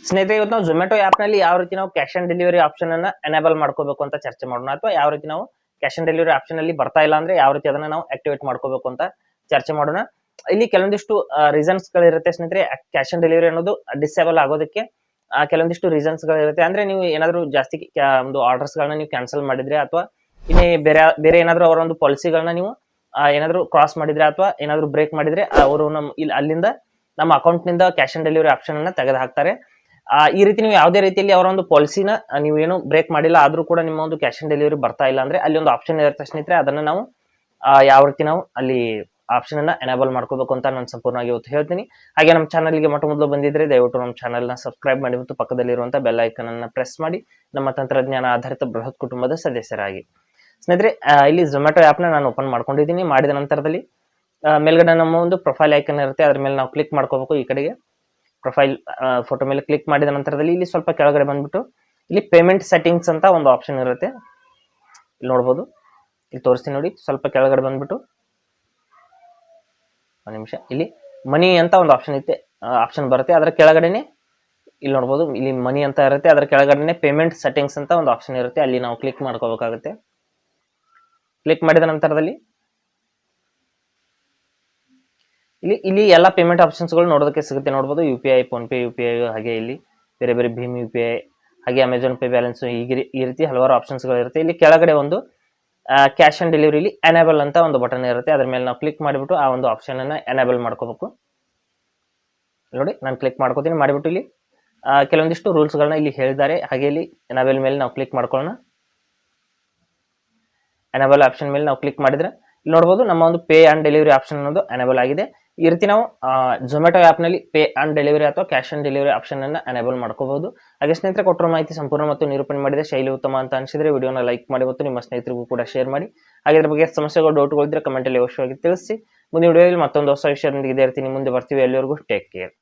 ಸ್ನೇಹಿತರೆ, ಇವತ್ತು ನಾವು ಝೊಮ್ಯಾಟೊ ಆಪ್ ನಲ್ಲಿ ಯಾವ ರೀತಿ ನಾವು ಕ್ಯಾಶ್ ಆನ್ ಡೆಲಿವರಿ ಆಪ್ಷನ್ ಅನ್ನ ಎನೇಬಲ್ ಮಾಡ್ಕೋಬೇಕು ಅಂತ ಚರ್ಚೆ ಮಾಡೋಣ, ಅಥವಾ ಯಾವ ರೀತಿ ನಾವು ಕ್ಯಾಶ್ ಆನ್ ಡೆಲಿವರಿ ಆಪ್ಷನ್ ಅಲ್ಲಿ ಬರ್ತಾ ಇಲ್ಲ ಅಂದ್ರೆ ಯಾವ ರೀತಿ ಅದನ್ನ ನಾವು ಆಕ್ಟಿವೇಟ್ ಮಾಡ್ಕೋಬೇಕು ಅಂತ ಚರ್ಚೆ ಮಾಡೋಣ. ಇಲ್ಲಿ ಕೆಲವೊಂದಿಷ್ಟು ರೀಸನ್ಸ್ ಗಳಿರುತ್ತೆ ಸ್ನೇಹಿತರೆ. ಕ್ಯಾಶ್ ಆನ್ ಡೆಲಿವರಿ ಅನ್ನೋದು ಡಿಸೇಬಲ್ ಆಗೋದಕ್ಕೆ ಕೆಲವೊಂದಿಷ್ಟು ರೀಸನ್ಸ್ ಗಳಿರುತ್ತೆ. ಅಂದ್ರೆ ನೀವು ಏನಾದ್ರು ಜಾಸ್ತಿ ಒಂದು ಆರ್ಡರ್ಸ್ ಗಳನ್ನ ನೀವು ಕ್ಯಾನ್ಸಲ್ ಮಾಡಿದ್ರೆ, ಅಥವಾ ಇನ್ನೇ ಬೇರೆ ಏನಾದ್ರು ಅವರ ಒಂದು ಪಾಲಿಸಿಗಳನ್ನ ನೀವು ಏನಾದ್ರು ಕ್ರಾಸ್ ಮಾಡಿದ್ರೆ, ಅಥವಾ ಏನಾದ್ರು ಬ್ರೇಕ್ ಮಾಡಿದ್ರೆ ಅವರು ಅಲ್ಲಿಂದ ನಮ್ಮ ಅಕೌಂಟ್ ನಿಂದ ಕ್ಯಾಶ್ ಆನ್ ಡೆಲಿವರಿ ಆಪ್ಷನ್ ಅನ್ನ ತೆಗೆದು ಹಾಕ್ತಾರೆ. ಈ ರೀತಿ ನೀವು ಯಾವುದೇ ರೀತಿಯಲ್ಲಿ ಅವರ ಒಂದು ಪಾಲಿಸಿನ ನೀವು ಏನು ಬ್ರೇಕ್ ಮಾಡಿಲ್ಲ ಆದ್ರೂ ಕೂಡ ನಿಮ್ಮ ಒಂದು ಕ್ಯಾಶ್ ಆನ್ ಡೆಲಿವರಿ ಬರ್ತಾ ಇಲ್ಲ ಅಂದ್ರೆ ಅಲ್ಲಿ ಒಂದು ಆಪ್ಷನ್ ಇರುತ್ತೆ ಸ್ನೇಹಿತರೆ. ಅದನ್ನ ನಾವು ಯಾವ ರೀತಿ ನಾವು ಅಲ್ಲಿ ಆಪ್ಷನ್ ಅನ್ನ ಎನೇಬಲ್ ಮಾಡ್ಕೋಬೇಕು ಅಂತ ನಾನು ಸಂಪೂರ್ಣವಾಗಿ ಇವತ್ತು ಹೇಳ್ತೀನಿ. ಹಾಗೆ ನಮ್ಮ ಚಾನಲ್ಗೆ ಮೊಟ್ಟ ಮೊದಲು ಬಂದಿದ್ರೆ ದಯವಿಟ್ಟು ನಮ್ಮ ಚಾನಲ್ ನ ಸಬ್ಸ್ಕ್ರೈಬ್ ಮಾಡಿ ಮತ್ತು ಪಕ್ಕದಲ್ಲಿರುವಂತಹ ಬೆಲ್ ಐಕನ್ ಅನ್ನ ಪ್ರೆಸ್ ಮಾಡಿ ನಮ್ಮ ತಂತ್ರಜ್ಞಾನ ಆಧಾರಿತ ಬೃಹತ್ ಕುಟುಂಬದ ಸದಸ್ಯರಾಗಿ. ಸ್ನೇಹಿತರೆ, ಇಲ್ಲಿ ಝೊಮ್ಯಾಟೊ ಆಪ್ ನ ನಾನು ಓಪನ್ ಮಾಡ್ಕೊಂಡಿದ್ದೀನಿ. ಮಾಡಿದ ನಂತರದಲ್ಲಿ ಮೇಲ್ಗಡೆ ನಮ್ಮ ಒಂದು ಪ್ರೊಫೈಲ್ ಐಕನ್ ಇರುತ್ತೆ, ಅದ್ರ ಮೇಲೆ ನಾವು ಕ್ಲಿಕ್ ಮಾಡ್ಕೋಬೇಕು. ಈ ಕಡೆಗೆ ಪ್ರೊಫೈಲ್ ಫೋಟೋ ಮೇಲೆ ಕ್ಲಿಕ್ ಮಾಡಿದ ನಂತರದಲ್ಲಿ ಇಲ್ಲಿ ಸ್ವಲ್ಪ ಕೆಳಗಡೆ ಬಂದ್ಬಿಟ್ಟು ಇಲ್ಲಿ ಪೇಮೆಂಟ್ ಸೆಟ್ಟಿಂಗ್ಸ್ ಅಂತ ಒಂದು ಆಪ್ಷನ್ ಇರುತ್ತೆ. ಇಲ್ಲಿ ನೋಡ್ಬೋದು, ಇಲ್ಲಿ ತೋರಿಸ್ತೀನಿ ನೋಡಿ. ಸ್ವಲ್ಪ ಕೆಳಗಡೆ ಬಂದ್ಬಿಟ್ಟು ಒಂದು ನಿಮಿಷ, ಇಲ್ಲಿ ಮನಿ ಅಂತ ಒಂದು ಆಪ್ಷನ್ ಬರುತ್ತೆ. ಅದರ ಕೆಳಗಡೆನೆ ಇಲ್ಲಿ ನೋಡ್ಬೋದು, ಇಲ್ಲಿ ಮನಿ ಅಂತ ಇರುತ್ತೆ. ಅದರ ಕೆಳಗಡೆನೆ ಪೇಮೆಂಟ್ ಸೆಟ್ಟಿಂಗ್ಸ್ ಅಂತ ಒಂದು ಆಪ್ಷನ್ ಇರುತ್ತೆ. ಅಲ್ಲಿ ನಾವು ಕ್ಲಿಕ್ ಮಾಡ್ಕೋಬೇಕಾಗುತ್ತೆ. ಕ್ಲಿಕ್ ಮಾಡಿದ ನಂತರದಲ್ಲಿ ಇಲ್ಲಿ ಎಲ್ಲ ಪೇಮೆಂಟ್ ಆಪ್ಷನ್ಸ್ ಗಳು ನೋಡೋದಕ್ಕೆ ಸಿಗುತ್ತೆ. ನೋಡಬಹುದು UPI, ಫೋನ್ ಪೇ UPI, ಹಾಗೆ ಇಲ್ಲಿ ಬೇರೆ ಬೇರೆ ಭೀಮ್ UPI, ಹಾಗೆ ಅಮೆಜಾನ್ ಪೇ ಬ್ಯಾಲೆನ್ಸ್, ಈ ರೀತಿ ಹಲವಾರು ಆಪ್ಷನ್ಸ್ ಗಳು ಇರುತ್ತೆ. ಇಲ್ಲಿ ಕೆಳಗಡೆ ಒಂದು ಕ್ಯಾಶ್ ಆನ್ ಡೆಲಿವರಿಲಿ ಎನೇಬಲ್ ಅಂತ ಒಂದು ಬಟನ್ ಇರುತ್ತೆ. ಅದ್ರ ಮೇಲೆ ನಾವು ಕ್ಲಿಕ್ ಮಾಡಿಬಿಟ್ಟು ಆ ಒಂದು ಆಪ್ಷನ್ ಅನ್ನ ಎನೇಬಲ್ ಮಾಡ್ಕೋಬೇಕು. ನೋಡಿ, ನಾನು ಕ್ಲಿಕ್ ಮಾಡ್ಕೋತೀನಿ. ಮಾಡಿಬಿಟ್ಟು ಇಲ್ಲಿ ಕೆಲವೊಂದಿಷ್ಟು ರೂಲ್ಸ್ ಗಳನ್ನ ಇಲ್ಲಿ ಹೇಳಿದ್ದಾರೆ. ಹಾಗೆ ಇಲ್ಲಿ ಎನೇಬಲ್ ಮೇಲೆ ನಾವು ಕ್ಲಿಕ್ ಮಾಡ್ಕೊಳ್ಳೋಣ. ಎನೇಬಲ್ ಆಪ್ಷನ್ ಮೇಲೆ ನಾವು ಕ್ಲಿಕ್ ಮಾಡಿದ್ರೆ ಇಲ್ಲಿ ನೋಡಬಹುದು ನಮ್ಮ ಒಂದು ಪೇ ಆನ್ ಡೆಲಿವರಿ ಆಪ್ಷನ್ ಅನ್ನೋದು ಎನೇಬಲ್ ಆಗಿದೆ. ಈ ರೀತಿ ನಾವು ಝೊಮ್ಯಾಟೊ ಆಪ್ ನಲ್ಲಿ ಪೇ ಆನ್ ಡೆಲಿವರಿ ಅಥವಾ ಕ್ಯಾಶ್ ಆನ್ ಡೆಲಿವರಿ ಆಪ್ಷನ್ ಅನ್ನ ಎನೇಬಲ್ ಮಾಡ್ಕೋಬಹುದು. ಹಾಗೆ ಸ್ನೇಹಿತರೆ, ಕೊಟ್ಟಿರೋ ಮಾಹಿತಿ ಸಂಪೂರ್ಣ ಮತ್ತು ನಿರೂಪಣೆ ಮಾಡಿದ ಶೈಲಿ ಉತ್ತಮ ಅಂತ ಅನಿಸಿದ್ರೆ ವಿಡಿಯೋನ ಲೈಕ್ ಮಾಡಿ ಮತ್ತು ನಿಮ್ಮ ಸ್ನೇಹಿತರಿಗೂ ಕೂಡ ಶೇರ್ ಮಾಡಿ. ಹಾಗೆ ಇದ್ರ ಬಗ್ಗೆ ಸಮಸ್ಯೆಗಳು, ಡೌಟ್ಗಳಿದ್ರೆ ಕಮೆಂಟ್ ಅಲ್ಲಿ ಅವಶ್ಯವಾಗಿ ತಿಳಿಸಿ. ಮುಂದಿನ ವಿಡಿಯೋದಲ್ಲಿ ಮತ್ತೊಂದು ಹೊಸ ವಿಷಯದೊಂದಿಗೆ ಇದೇ ಇರ್ತೀನಿ. ಮುಂದೆ ಬರ್ತೀವಿ. ಎಲ್ಲಿವರೆಗೂ ಟೇಕ್ ಕೇರ್.